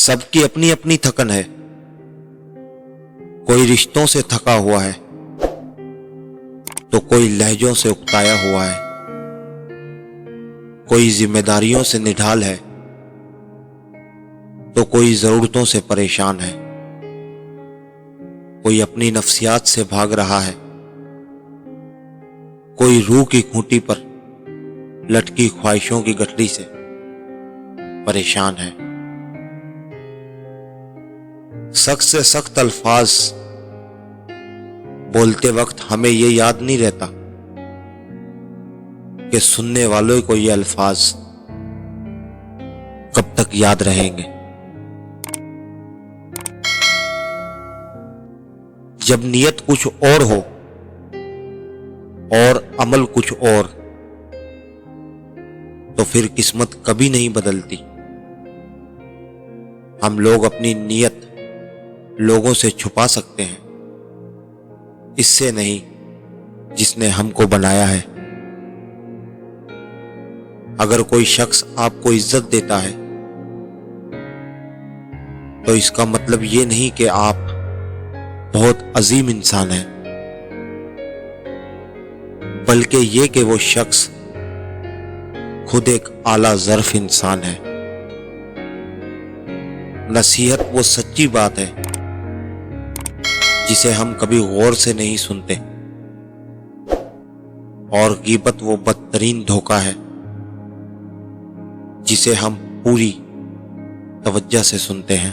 سب کی اپنی اپنی تھکن ہے. کوئی رشتوں سے تھکا ہوا ہے تو کوئی لہجوں سے اکتایا ہوا ہے. کوئی ذمہ داریوں سے نڈھال ہے تو کوئی ضرورتوں سے پریشان ہے. کوئی اپنی نفسیات سے بھاگ رہا ہے، کوئی روح کی کھوٹی پر لٹکی خواہشوں کی گٹھلی سے پریشان ہے. سخت سے سخت الفاظ بولتے وقت ہمیں یہ یاد نہیں رہتا کہ سننے والوں کو یہ الفاظ کب تک یاد رہیں گے. جب نیت کچھ اور ہو اور عمل کچھ اور، تو پھر قسمت کبھی نہیں بدلتی. ہم لوگ اپنی نیت لوگوں سے چھپا سکتے ہیں، اس سے نہیں جس نے ہم کو بنایا ہے. اگر کوئی شخص آپ کو عزت دیتا ہے تو اس کا مطلب یہ نہیں کہ آپ بہت عظیم انسان ہیں، بلکہ یہ کہ وہ شخص خود ایک اعلیٰ ظرف انسان ہے. نصیحت وہ سچی بات ہے جسے ہم کبھی غور سے نہیں سنتے، اور غیبت وہ بدترین دھوکہ ہے جسے ہم پوری توجہ سے سنتے ہیں.